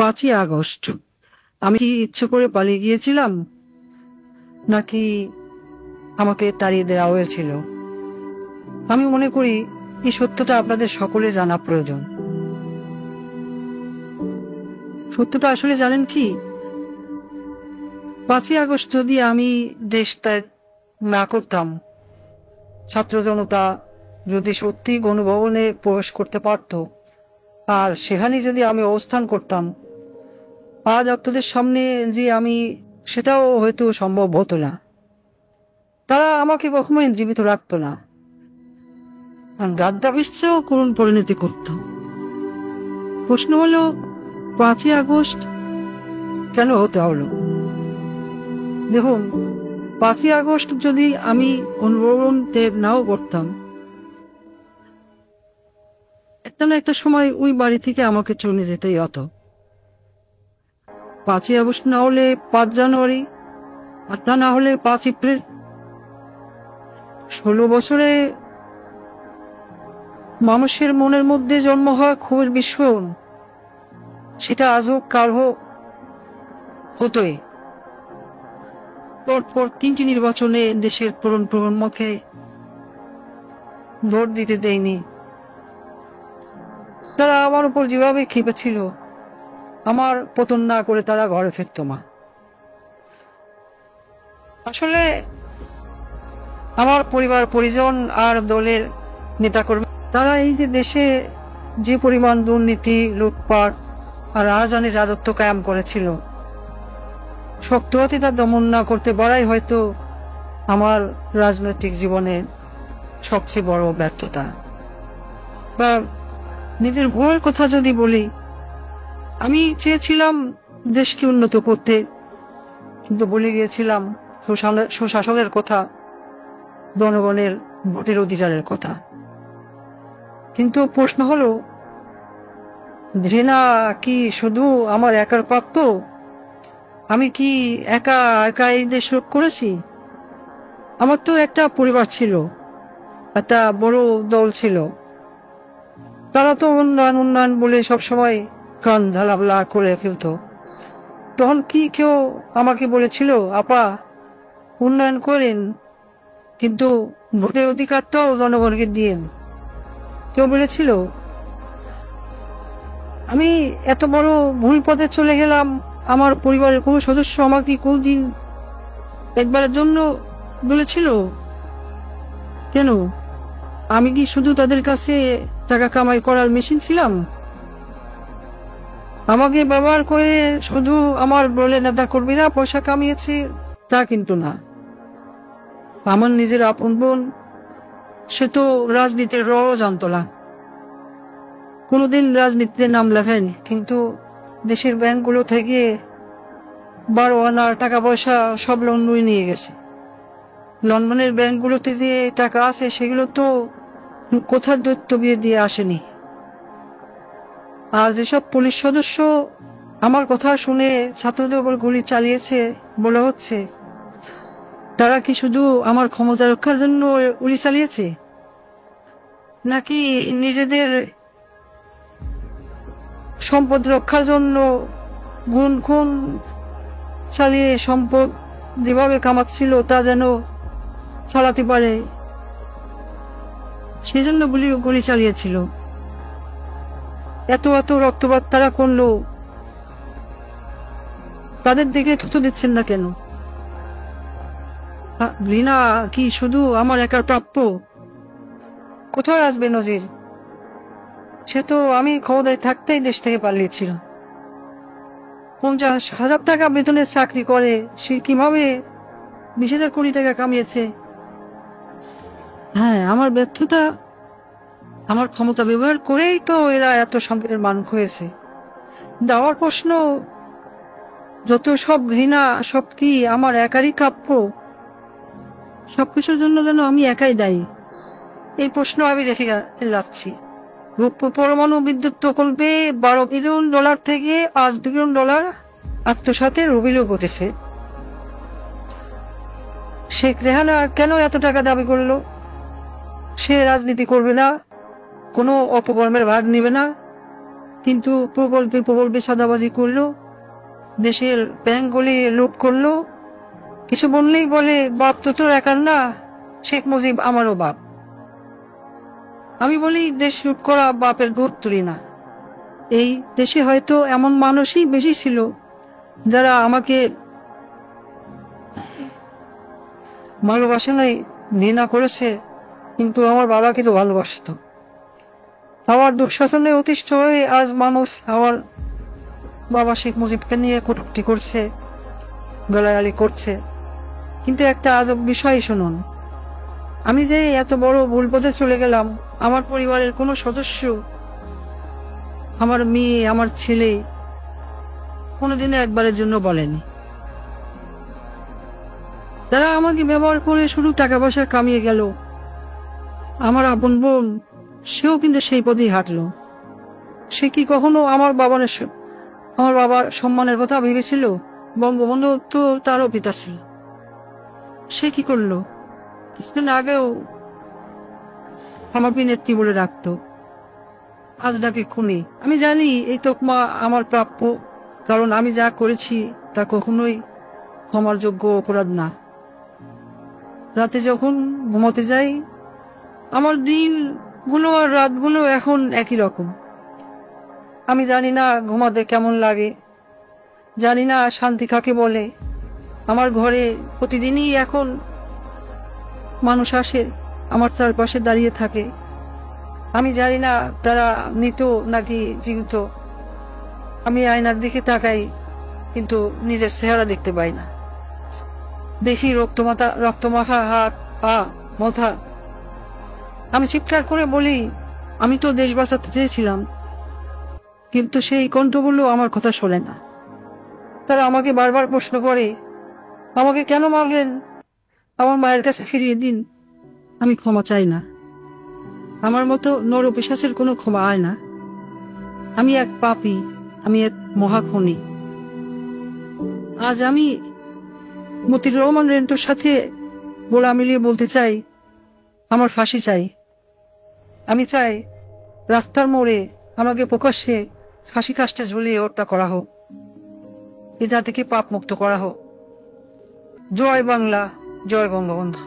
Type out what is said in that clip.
5ই August আমি কি ইচ্ছে করে পালিয়ে গিয়েছিলাম, নাকি আমাকে তাড়িয়ে দেওয়া হয়েছিল? আমি মনে করি এই সত্যটা আপনাদের সকলে জানা প্রয়োজন। সত্যটা আসলে জানেন কি, 5ই আগস্ট যদি আমি দেশ ত্যাগ না করতাম, ছাত্র জনতা যদি সত্যি গণভবনে প্রবেশ করতে পারত, আর সেখানে যদি আমি অবস্থান করতাম, আজ আপনাদের সামনে যে আমি, সেটাও হয়তো সম্ভব হতো না। তারা আমাকে কখনোই জীবিত রাখতো না, গাদ্দাফিসেও করুণ পরিণতি করত। প্রশ্ন হলো, 5ই আগস্ট কেন হতে হলো? দেখুন, 5ই আগস্ট যদি আমি গণভবন ত্যাগ নাও করতাম, একটা না একটা সময় ওই বাড়ি থেকে আমাকে চলে যেতেই হতো। 5ই আগস্ট না হলে 5 জানুয়ারি, আর তা না হলে 5 এপ্রিল। 16 বছরে মানুষের মনের মধ্যে জন্ম হওয়া ক্ষোভের বিস্ফোরণ, সেটা আজ হোক কাল হোক হতোই। পরপর 3টি নির্বাচনে দেশের প্রজন্মকে ভোট দিতে দেয়নি। তারা আমার উপর যেভাবে খেপেছিল, আমার পতন না করে তারা ঘরে ফিরত না। আসলে আমার পরিবার পরিজন আর দলের নেতাকর্মী, তারা এই যে দেশে যে পরিমাণ দুর্নীতি, লুটপাট আর রাজধানীর রাজত্ব কায়েম করেছিল, শক্ত হাতে তা দমন না করতে পারাই হয়তো আমার রাজনৈতিক জীবনের সবচেয়ে বড় ব্যর্থতা। বা নিজের ভুলের কথা যদি বলি, আমি চেয়েছিলাম দেশকে উন্নত করতে, কিন্তু বলে গিয়েছিলাম সুশাসনের কথা, জনগণের ভোটের অধিকারের কথা। কিন্তু প্রশ্ন হলো, ঘৃণা কি শুধু আমার একার প্রাপ্য? আমি কি একা একা এই দেশ রোধ করেছি? আমার তো একটা পরিবার ছিল, একটা বড় দল ছিল। তারা তো উন্নয়ন উন্নয়ন বলে সবসময় কান ঢালাবলা করে ফেলত। তখন কি কেউ আমাকে বলেছিল, আপা উন্নয়ন করেন, কিন্তু ভোটের অধিকারটাও জনগণকে দিয়েন? কেউ বলেছিল? আমি এত বড় ভুল পথে চলে গেলাম, আমার পরিবারের কোনো সদস্য আমাকে কোনদিন একবারের জন্য বলেছিল? কেন? আমি কি শুধু তাদের কাছে টাকা কামাই করার মেশিন ছিলাম? আমাকে ব্যবহার করে শুধু আমার দলের নেতা কর্মীরা পয়সা কামিয়েছে তা কিন্তু না। আমার নিজের আপন বোন, সে তো রাজনীতির রও জানত না, কোনোদিন রাজনীতিতে নাম লেখেনি, কিন্তু দেশের ব্যাংকগুলো থেকে 12 আনার টাকা পয়সা সব লন্ডনে নিয়ে গেছে। লন্ডনের ব্যাংকগুলোতে যে টাকা আছে, সেগুলো তো কোথার দৈত্য বিয়ে দিয়ে আসেনি। আর যেসব পুলিশ সদস্য আমার কথা শুনে ছাত্রদের উপর গুলি চালিয়েছে বলা হচ্ছে, তারা কি শুধু আমার ক্ষমতা রক্ষার জন্য গুলি চালিয়েছে, নাকি নিজেদের সম্পদ রক্ষার জন্য গুণ খুন চালিয়ে সম্পদ যেভাবে কামাচ্ছিল তা যেন চালাতে পারে, সেজন্য গুলি চালিয়েছিল? এত এত রক্তপাত তারা করলো, তাদের দিকে থুতু দিচ্ছেন না কেন? ঘৃণা কি শুধু আমার একার প্রাপ্য? কোথায় আসবে নজির? সে তো আমি ক্ষমতায় থাকতেই দেশ থেকে পালিয়েছিল। 50,000 টাকা বেতনের চাকরি করে সে কিভাবে 20,000 কোটি টাকা কামিয়েছে? হ্যাঁ, আমার ব্যর্থতা, আমার ক্ষমতা ব্যবহার করেই তো এরা এত সম্পদের মালিক হয়েছে। দেওয়ার প্রশ্ন, যত সব ঘৃণা, সব কি আমার একারই প্রাপ্য? সবকিছুর জন্য যেন আমি একাই দায়ী, এই প্রশ্ন আমি রেখে যাচ্ছি। পরমাণু বিদ্যুৎ প্রকল্পে $12 বিলিয়ন থেকে $5 বিলিয়ন আত্মসাতের অভিযোগ উঠেছে। শেখ রেহানা কেন এত টাকা দাবি করলো? সে রাজনীতি করবে না, কোনো অপকর্মের ভাগ নেবে না, কিন্তু প্রকল্পে প্রকল্পে সাদাবাজি করলো, দেশের ব্যাংকগুলি লুট করলো। কিছু বললেই বলে বাপ তো তোর একার না, শেখ মুজিব আমারও বাপ। আমি বলি দেশ লুট করা বাপের গোদ তুলি না। এই দেশে হয়তো এমন মানুষই বেশি ছিল যারা আমাকে ভালোবাসে নাই, ঘৃণা করেছে, কিন্তু আমার বাবাকে তো ভালোবাসত। আমার দুঃশাসনে অতিষ্ঠ হয়ে আজ মানুষ আমার বাবা শেখ মুজিবকে নিয়ে কটূক্তি করছে, গালাগালি করছে। কিন্তু একটা আজব বিষয় শুনুন, আমি যে এত বড় ভুল পথে চলে গেলাম, আমার পরিবারের কোনো সদস্য, আমার মেয়ে, আমার ছেলে কোনোদিনও একবারের জন্য বলেনি। তারা আমাকে ব্যবহার করে শুধু টাকা পয়সা কামিয়ে গেল। আমার আপন বোন, সেও কিন্তু সেই পথেই হাঁটলো। সে কি কখনো আমার বাবার সম্মানের কথা ভেবেছিল? বঙ্গবন্ধু তো তারও পিতা ছিল। সে কি করলো? কিছুদিন আগেও আমাকে নেত্রী বলে রাখতো, আজ ডাকে খুনি। আমি জানি এই তকমা আমার প্রাপ্য, কারণ আমি যা করেছি তা কখনোই ক্ষমার যোগ্য অপরাধ না। রাতে যখন ঘুমোতে যাই, আমার দিনগুলো আর রাতগুলো এখন একই রকম। আমি জানি না ঘুমাতে কেমন লাগে, জানি না শান্তি কাকে বলে। আমার ঘরে প্রতিদিনই এখন মানুষ আসে, আমার চারপাশে দাঁড়িয়ে থাকে। আমি জানি না তারা মৃত নাকি জীবিত। আমি আয়নার দিকে তাকাই, কিন্তু নিজের চেহারা দেখতে পাই না। দেখি রক্তমাখা হাত, পা, মাথা। আমি চিৎকার করে বলি, আমি তো দেশ বাঁচাতে চেয়েছিলাম, কিন্তু সেই কণ্ঠগুলো আমার কথা শোনে না। তারা আমাকে বারবার প্রশ্ন করে, আমাকে কেন মারলেন? আমার মায়ের কাছে ফিরিয়ে দিন। আমি ক্ষমা চাই না। আমার মতো নরপিশাচের কোনো ক্ষমা হয় না। আমি এক পাপী, আমি এক মহাখনি। আজ আমি মতিউর রহমান রেন্টুর সাথে গোলা মিলিয়ে বলতে চাই, আমার ফাঁসি চাই। আমি চাই রাস্তার মোড়ে আমাকে প্রকাশ্যে ফাঁসি কাস্টে ঝুলিয়ে হত্যা করা হোক, এ জাতিকে পাপ মুক্ত করা হোক। জয় বাংলা, জয় বঙ্গবন্ধু।